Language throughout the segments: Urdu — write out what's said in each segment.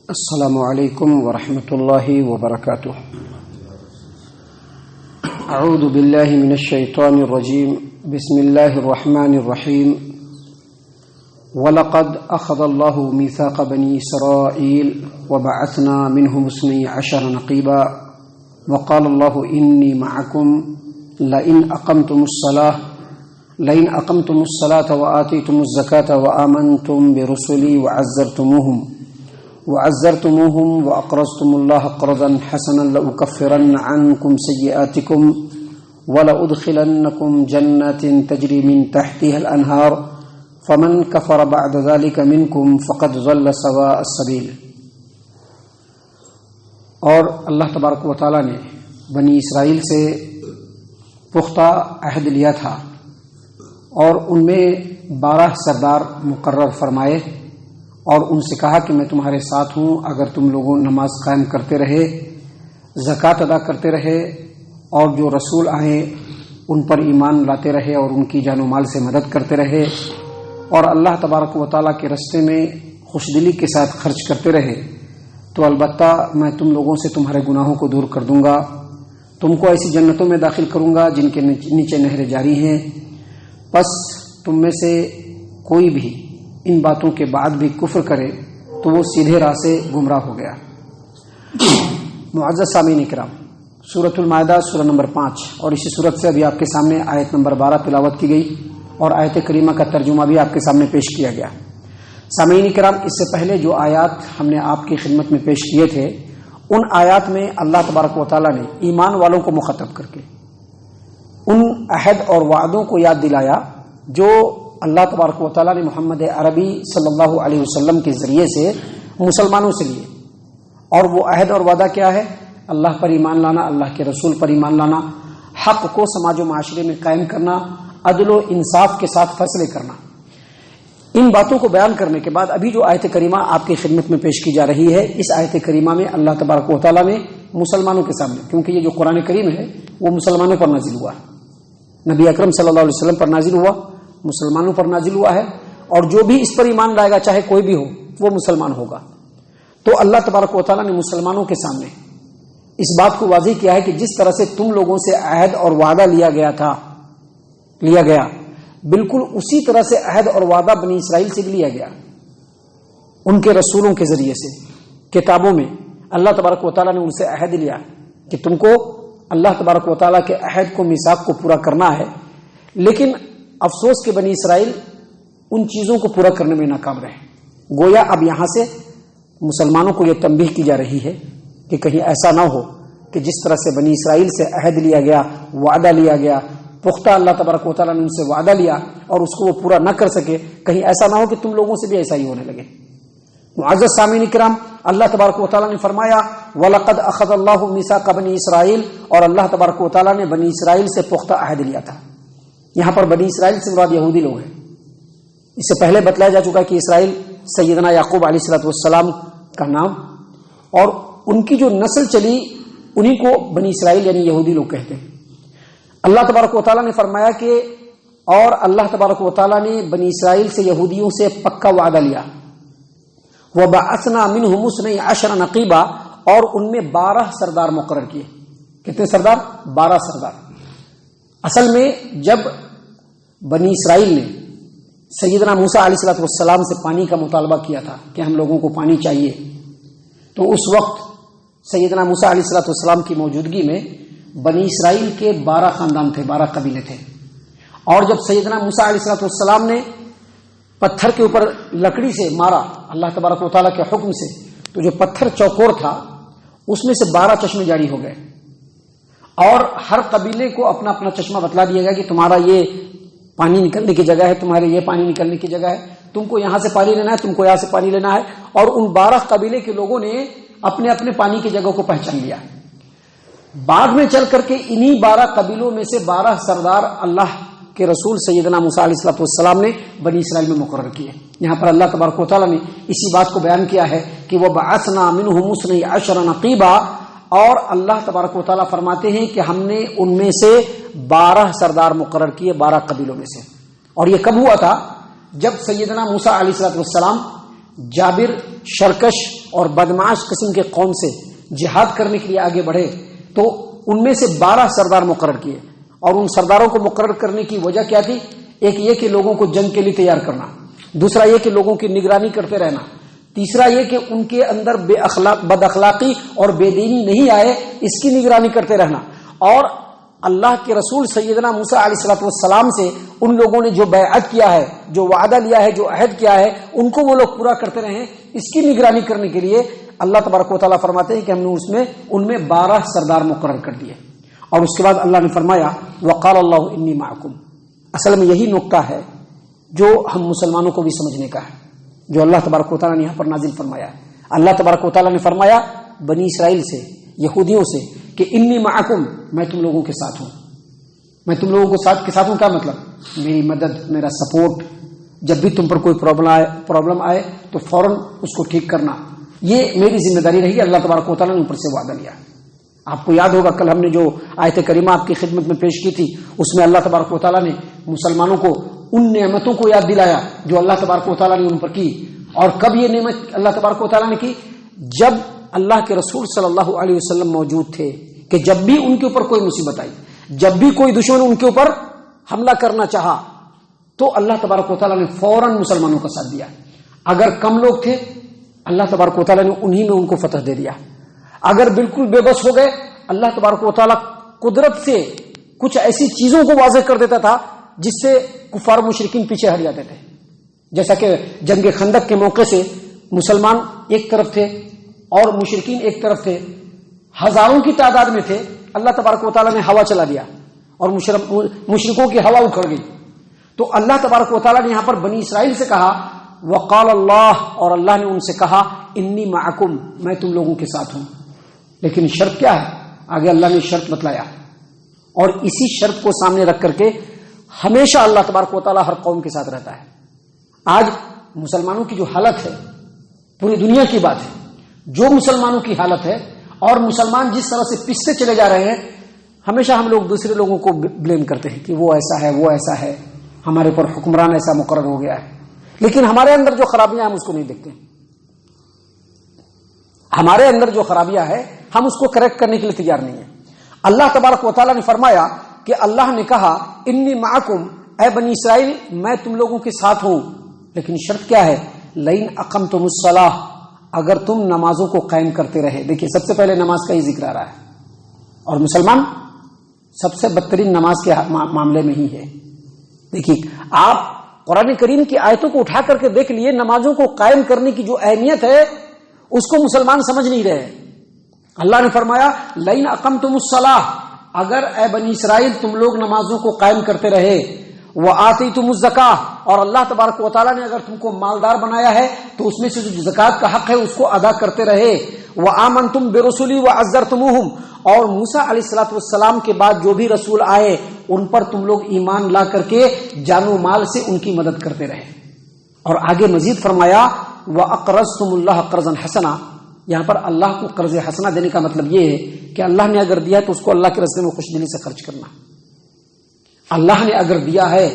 السلام علیکم ورحمۃ اللہ وبرکاتہ۔ اعوذ باللہ من الشیطان الرجیم، بسم اللہ الرحمن الرحیم۔ وَلَقَدْ أَخَذَ اللَّهُ مِيثَاقَ بَنِي إِسْرَائِيلَ وَبَعَثْنَا مِنْهُمُ اثْنَيْ عَشَرَ نَقِيبًا وَقَالَ اللَّهُ إِنِّي مَعَكُمْ لَئِنْ أَقَمْتُمُ الصَّلَاةَ وَآتَيْتُمُ الزَّكَاةَ وَآمَنْتُمْ بِرُسُلِي وعزرتموهم وأقرضتم الله قرضا حسنا لأكفرن عنكم سيئاتكم ولأدخلنكم جنات تجري من تحتها الأنهار فمن كفر بعد ذلك منكم فقد ضل سواء السبيل۔ اور اللہ تبارک و تعالی نے بنی اسرائیل سے پختہ عہد لیا تھا اور ان میں 12 سردار مقرر فرمائے اور ان سے کہا کہ میں تمہارے ساتھ ہوں اگر تم لوگوں نماز قائم کرتے رہے، زکوٰۃ ادا کرتے رہے اور جو رسول آئے ان پر ایمان لاتے رہے اور ان کی جان و مال سے مدد کرتے رہے اور اللہ تبارک و تعالیٰ کے راستے میں خوشدلی کے ساتھ خرچ کرتے رہے، تو البتہ میں تم لوگوں سے تمہارے گناہوں کو دور کر دوں گا، تم کو ایسی جنتوں میں داخل کروں گا جن کے نیچے نہریں جاری ہیں۔ پس تم میں سے کوئی بھی ان باتوں کے بعد بھی کفر کرے تو وہ سیدھے راہ سے گمراہ ہو گیا۔ معزز سامعین کرام، سورۃ المائدہ سورہ نمبر 5 اور اسی سورت سے ابھی آپ کے سامنے آیت نمبر 12 تلاوت کی گئی اور آیت کریمہ کا ترجمہ بھی آپ کے سامنے پیش کیا گیا۔ سامعین کرام، اس سے پہلے جو آیات ہم نے آپ کی خدمت میں پیش کیے تھے، ان آیات میں اللہ تبارک و تعالیٰ نے ایمان والوں کو مخاطب کر کے ان عہد اور وعدوں کو یاد دلایا جو اللہ تبارک و تعالیٰ نے محمد عربی صلی اللہ علیہ وسلم کے ذریعے سے مسلمانوں سے لیے، اور وہ عہد اور وعدہ کیا ہے؟ اللہ پر ایمان لانا، اللہ کے رسول پر ایمان لانا، حق کو سماج و معاشرے میں قائم کرنا، عدل و انصاف کے ساتھ فیصلے کرنا۔ ان باتوں کو بیان کرنے کے بعد ابھی جو آیت کریمہ آپ کی خدمت میں پیش کی جا رہی ہے، اس آیت کریمہ میں اللہ تبارک و تعالیٰ نے مسلمانوں کے سامنے، کیونکہ یہ جو قرآن کریم ہے وہ مسلمانوں پر نازل ہوا، نبی اکرم صلی اللہ علیہ وسلم پر نازل ہوا، مسلمانوں پر نازل ہوا ہے، اور جو بھی اس پر ایمان لائے گا چاہے کوئی بھی ہو وہ مسلمان ہوگا۔ تو اللہ تبارک و تعالیٰ نے مسلمانوں کے سامنے اس بات کو واضح کیا ہے کہ جس طرح سے تم لوگوں سے عہد اور وعدہ لیا گیا بالکل اسی طرح سے عہد اور وعدہ بنی اسرائیل سے بھی لیا گیا، ان کے رسولوں کے ذریعے سے کتابوں میں اللہ تبارک و تعالیٰ نے ان سے عہد لیا کہ تم کو اللہ تبارک و تعالیٰ کے عہد کو میثاق کو پورا کرنا ہے، لیکن افسوس کہ بنی اسرائیل ان چیزوں کو پورا کرنے میں ناکام رہے۔ گویا اب یہاں سے مسلمانوں کو یہ تنبیہ کی جا رہی ہے کہ کہیں ایسا نہ ہو کہ جس طرح سے بنی اسرائیل سے عہد لیا گیا، وعدہ لیا گیا، پختہ اللہ تبارک و تعالیٰ نے ان سے وعدہ لیا اور اس کو وہ پورا نہ کر سکے، کہیں ایسا نہ ہو کہ تم لوگوں سے بھی ایسا ہی ہونے لگے۔ معزز سامعین کرام، اللہ تبارک و تعالیٰ نے فرمایا وَلَقَدْ أَخَذَ اللَّهُ مِيثَاقَ بَنِي إِسْرَائِيلَ، اور اللہ تبارک و تعالیٰ نے بنی اسرائیل سے پختہ عہد لیا تھا۔ یہاں پر بنی اسرائیل سے مراد یہودی لوگ ہیں۔ اس سے پہلے بتلایا جا چکا کہ اسرائیل سیدنا یعقوب علیہ السلام کا نام، اور ان کی جو نسل چلی انہی کو بنی اسرائیل یعنی یہودی لوگ کہتے ہیں۔ اللہ تبارک و تعالیٰ نے فرمایا کہ اور اللہ تبارک و تعالیٰ نے بنی اسرائیل سے یہودیوں سے پکا وعدہ لیا، وَبَعَثْنَا مِنْهُمُ اثْنَيْ عَشَرَ نَقِيبًا، اور ان میں 12 سردار مقرر کیے۔ کتنے سردار؟ 12 سردار۔ اصل میں جب بنی اسرائیل نے سیدنا موسیٰ علیہ السلام سے پانی کا مطالبہ کیا تھا کہ ہم لوگوں کو پانی چاہیے، تو اس وقت سیدنا موسیٰ علیہ السلام کی موجودگی میں بنی اسرائیل کے 12 خاندان تھے، 12 قبیلے تھے، اور جب سیدنا موسیٰ علیہ السلام نے پتھر کے اوپر لکڑی سے مارا اللہ تبارک و تعالیٰ کے حکم سے، تو جو پتھر چوکور تھا اس میں سے 12 چشمے جاری ہو گئے، اور ہر قبیلے کو اپنا اپنا چشمہ بتلا دیا گیا کہ تمہارا یہ پانی نکلنے کی جگہ ہے، تمہارے یہ پانی نکلنے کی جگہ ہے، تم کو یہاں سے پانی لینا ہے، تم کو یہاں سے پانی لینا ہے، اور ان 12 قبیلے کے لوگوں نے اپنے اپنے پانی کی جگہ کو پہچان لیا۔ بعد میں چل کر کے انہی 12 قبیلوں میں سے 12 سردار اللہ کے رسول سیدنا موسیٰ علیہ السلام نے بنی اسرائیل میں مقرر کیے۔ یہاں پر اللہ تبارک و تعالیٰ نے اسی بات کو بیان کیا ہے کہ وَبَعَثْنَا مِنْهُمُ اثْنَيْ عَشَرَ نَقِيبًا، اور اللہ تبارک و تعالیٰ فرماتے ہیں کہ ہم نے ان میں سے 12 سردار مقرر کیے 12 قبیلوں میں سے۔ اور یہ کب ہوا تھا؟ جب سیدنا موسیٰ علیہ السلام جابر شرکش اور بدمعاش قسم کے قوم سے جہاد کرنے کے لیے آگے بڑھے تو ان میں سے 12 سردار مقرر کیے، اور ان سرداروں کو مقرر کرنے کی وجہ کیا تھی؟ ایک یہ کہ لوگوں کو جنگ کے لیے تیار کرنا، دوسرا یہ کہ لوگوں کی نگرانی کرتے رہنا، تیسرا یہ کہ ان کے اندر بد اخلاقی اور بے دینی نہیں آئے اس کی نگرانی کرتے رہنا، اور اللہ کے رسول سیدنا موسیٰ علیہ الصلوۃ والسلام سے ان لوگوں نے جو بیعت کیا ہے، جو وعدہ لیا ہے، جو عہد کیا ہے، ان کو وہ لوگ پورا کرتے رہیں، اس کی نگرانی کرنے کے لیے اللہ تبارک و تعالیٰ فرماتے ہیں کہ ہم نے ان میں 12 سردار مقرر کر دیے۔ اور اس کے بعد اللہ نے فرمایا وقال اللہ انی معکم۔ اصل میں یہی نقطہ ہے جو ہم مسلمانوں کو بھی سمجھنے کا ہے، جو اللہ تبارک و تعالیٰ نے یہاں پر نازل فرمایا ہے۔ اللہ تبارک و تعالیٰ نے فرمایا بنی اسرائیل سے، یہودیوں سے کہ انی معکم، میں تم لوگوں کے ساتھ ہوں۔ میں تم لوگوں کے ساتھ ہوں کیا مطلب؟ میری مدد، میرا سپورٹ، جب بھی تم پر کوئی پرابلم آئے تو فوراً اس کو ٹھیک کرنا، یہ میری ذمہ داری رہی ہے۔ اللہ تبارک و تعالیٰ نے اوپر سے وعدہ لیا۔ آپ کو یاد ہوگا کل ہم نے جو آیت کریمہ آپ کی خدمت میں پیش کی تھی، اس میں اللہ تبارک و تعالیٰ نے مسلمانوں کو ان نعمتوں کو یاد دلایا جو اللہ تبارک و تعالیٰ نے ان پر کی۔ اور کب یہ نعمت اللہ تبارک و تعالیٰ نے کی؟ جب اللہ کے رسول صلی اللہ علیہ وسلم موجود تھے، کہ جب بھی ان کے اوپر کوئی مصیبت آئی، جب بھی کوئی دشمن ان کے اوپر حملہ کرنا چاہا، تو اللہ تبارک و تعالیٰ نے فوراً مسلمانوں کا ساتھ دیا۔ اگر کم لوگ تھے، اللہ تبارک و تعالیٰ نے انہی میں ان کو فتح دے دیا۔ اگر بالکل بے بس ہو گئے، اللہ تبارک و تعالیٰ قدرت سے کچھ ایسی چیزوں کو واضح کر دیتا تھا جس سے کفار مشرکین پیچھے ہٹ جاتے تھے۔ جیسا کہ جنگ خندق کے موقع سے مسلمان ایک طرف تھے اور مشرکین ایک طرف تھے، ہزاروں کی تعداد میں تھے، اللہ تبارک و تعالیٰ نے ہوا چلا دیا اور مشرکوں کی ہوا اکھڑ گئی۔ تو اللہ تبارک و تعالیٰ نے یہاں پر بنی اسرائیل سے کہا وقال اللہ، اور اللہ نے ان سے کہا انی معکم، میں تم لوگوں کے ساتھ ہوں۔ لیکن شرط کیا ہے؟ آگے اللہ نے شرط بتلایا، اور اسی شرط کو سامنے رکھ کر کے ہمیشہ اللہ تبارک و تعالیٰ ہر قوم کے ساتھ رہتا ہے۔ آج مسلمانوں کی جو حالت ہے، پوری دنیا کی بات ہے، جو مسلمانوں کی حالت ہے اور مسلمان جس طرح سے پستے چلے جا رہے ہیں، ہمیشہ ہم لوگ دوسرے لوگوں کو بلیم کرتے ہیں کہ وہ ایسا ہے، وہ ایسا ہے، ہمارے پر حکمران ایسا مقرر ہو گیا ہے، لیکن ہمارے اندر جو خرابیاں ہم اس کو نہیں دیکھتے۔ ہمارے اندر جو خرابیاں ہے ہم اس کو کریکٹ کرنے کے لیے تیار نہیں ہیں۔ اللہ تبارک و تعالیٰ نے فرمایا کہ اللہ نے کہا انی معکم، اے بنی اسرائیل میں تم لوگوں کے ساتھ ہوں، لیکن شرط کیا ہے؟ لئن اقمتم الصلاۃ، اگر تم نمازوں کو قائم کرتے رہے۔ دیکھیے سب سے پہلے نماز کا ہی ذکر آ رہا ہے، اور مسلمان سب سے بدترین نماز کے معاملے میں ہی ہے۔ دیکھیے آپ قرآن کریم کی آیتوں کو اٹھا کر کے دیکھ لیے، نمازوں کو قائم کرنے کی جو اہمیت ہے اس کو مسلمان سمجھ نہیں رہے۔ اللہ نے فرمایا لئن اقمتم الصلاۃ، اگر اے بنی اسرائیل تم لوگ نمازوں کو قائم کرتے رہے، وآتیتم الزکاۃ، اور اللہ تبارک و تعالیٰ نے اگر تم کو مالدار بنایا ہے تو اس میں سے جو زکوٰۃ کا حق ہے اس کو ادا کرتے رہے، وآمنتم برسلی وعزرتموہم، اور موسیٰ علیہ الصلوۃ والسلام کے بعد جو بھی رسول آئے ان پر تم لوگ ایمان لا کر کے جان و مال سے ان کی مدد کرتے رہے۔ اور آگے مزید فرمایا وَأَقْرَضْتُمُ اللَّهَ قَرْضًا حَسَنًا، یہاں پر اللہ کو قرض حسنہ دینے کا مطلب یہ ہے کہ اللہ نے اگر دیا تو اس کو اللہ کے راستے میں خوش دلی سے خرچ کرنا۔ اللہ نے اگر دیا ہے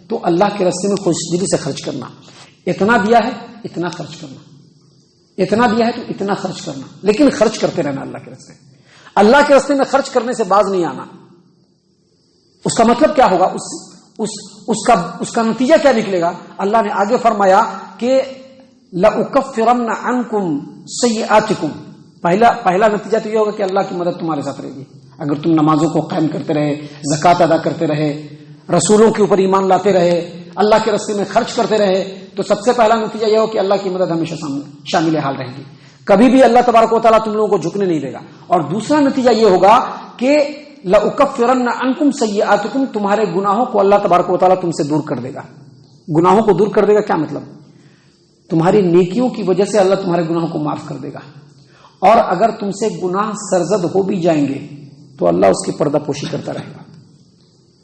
تو اللہ کے راستے میں خوش دلی سے خرچ کرنا۔ اتنا دیا ہے اتنا خرچ کرنا، اتنا دیا ہے تو اتنا خرچ کرنا، لیکن خرچ کرتے رہنا اللہ کے راستے۔ اللہ کے راستے میں خرچ کرنے سے باز نہیں آنا۔ اس کا مطلب کیا ہوگا؟ اس کا نتیجہ کیا نکلے گا؟ اللہ نے آگے فرمایا کہ لَأُكَفِّرَنَّ عَنْكُمْ سَيِّئَاتِكُمْ، پہلا نتیجہ تو یہ ہوگا کہ اللہ کی مدد تمہارے ساتھ رہے گی۔ اگر تم نمازوں کو قائم کرتے رہے، زکوٰۃ ادا کرتے رہے، رسولوں کے اوپر ایمان لاتے رہے، اللہ کے راستے میں خرچ کرتے رہے، تو سب سے پہلا نتیجہ یہ ہو کہ اللہ کی مدد ہمیشہ شامل حال رہے گی، کبھی بھی اللہ تبارک و تعالیٰ تم لوگوں کو جھکنے نہیں دے گا۔ اور دوسرا نتیجہ یہ ہوگا کہ لَأُكَفِّرَنَّ عَنْكُمْ سَيِّئَاتِكُمْ، تمہارے گناہوں کو اللہ تبارک و تعالیٰ تم سے دور کر دے گا۔ گناہوں کو دور کر دے گا کیا مطلب؟ تمہاری نیکیوں کی وجہ سے اللہ تمہارے گناہوں کو معاف کر دے گا، اور اگر تم سے گناہ سرزد ہو بھی جائیں گے تو اللہ اس کی پردہ پوشی کرتا رہے گا۔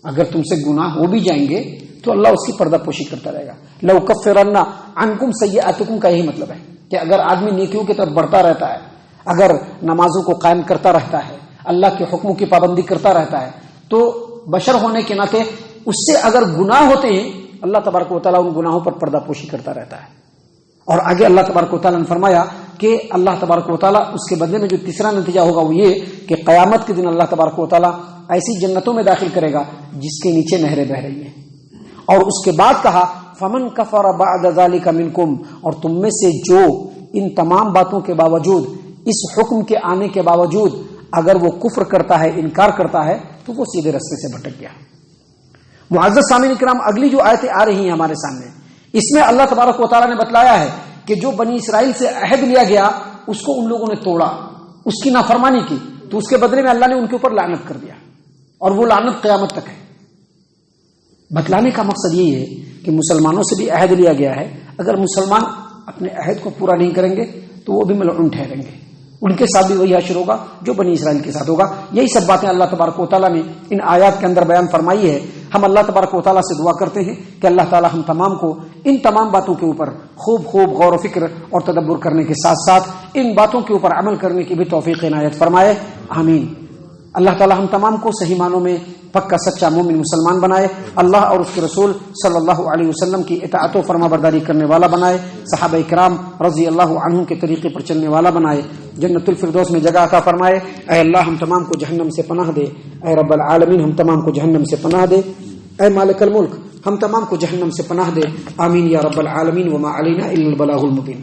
اگر تم سے گناہ ہو بھی جائیں گے تو اللہ اس کی پردہ پوشی کرتا رہے گا۔ لَأُكَفِّرَنَّ عَنْكُمْ سَيِّئَاتِكُمْ کا یہی مطلب ہے کہ اگر آدمی نیکیوں کی طرف بڑھتا رہتا ہے، اگر نمازوں کو قائم کرتا رہتا ہے، اللہ کے حکموں کی پابندی کرتا رہتا ہے، تو بشر ہونے کے ناطے اس سے اگر گناہ ہوتے ہیں اللہ تبارک و تعالیٰ ان گناہوں پر پردہ پوشی کرتا رہتا ہے۔ اور آگے اللہ تبارک و تعالیٰ نے فرمایا کہ اللہ تبارک و تعالیٰ اس کے بدلے میں جو تیسرا نتیجہ ہوگا وہ یہ کہ قیامت کے دن اللہ تبارک و تعالیٰ ایسی جنتوں میں داخل کرے گا جس کے نیچے نہریں بہ رہی ہیں. اور اس کے بعد کہا فمن کفر بعد ذلک منکم، اور تم میں سے جو ان تمام باتوں کے باوجود، اس حکم کے آنے کے باوجود اگر وہ کفر کرتا ہے، انکار کرتا ہے، تو وہ سیدھے راستے سے بھٹک گیا. معزز سامعین کرام، اگلی جو آیتیں آ رہی ہیں ہمارے سامنے، اس میں اللہ تبارک و تعالیٰ نے بتلایا ہے کہ جو بنی اسرائیل سے عہد لیا گیا اس کو ان لوگوں نے توڑا، اس کی نافرمانی کی، تو اس کے بدلے میں اللہ نے ان کے اوپر لعنت کر دیا، اور وہ لعنت قیامت تک ہے. بتلانے کا مقصد یہ ہے کہ مسلمانوں سے بھی عہد لیا گیا ہے، اگر مسلمان اپنے عہد کو پورا نہیں کریں گے تو وہ بھی ملعون ٹھہریں گے، ان کے ساتھ بھی وہی حشر ہوگا جو بنی اسرائیل کے ساتھ ہوگا. یہی سب باتیں اللہ تبارک و تعالیٰ نے ان آیات کے اندر بیان فرمائی ہے. ہم اللہ تبارک و تعالیٰ سے دعا کرتے ہیں کہ اللہ تعالیٰ ہم تمام کو ان تمام باتوں کے اوپر خوب غور و فکر اور تدبر کرنے کے ساتھ ساتھ ان باتوں کے اوپر عمل کرنے کی بھی توفیق عنایت فرمائے، آمین. اللہ تعالیٰ ہم تمام کو صحیح معنوں میں پکا سچا مومن مسلمان بنائے، اللہ اور اس کے رسول صلی اللہ علیہ وسلم کی اطاعت و فرما برداری کرنے والا بنائے، صحابہ کرام رضی اللہ عنہم کے طریقے پر چلنے والا بنائے، جنت الفردوس میں جگہ عطا فرمائے. اے اللہ ہم تمام کو جہنم سے پناہ دے، اے رب العالمین ہم تمام کو جہنم سے پناہ دے، اے مالک الملک ہم تمام کو جہنم سے پناہ دے، آمین یا رب العالمین. وما علینا الا البلاغ المبین.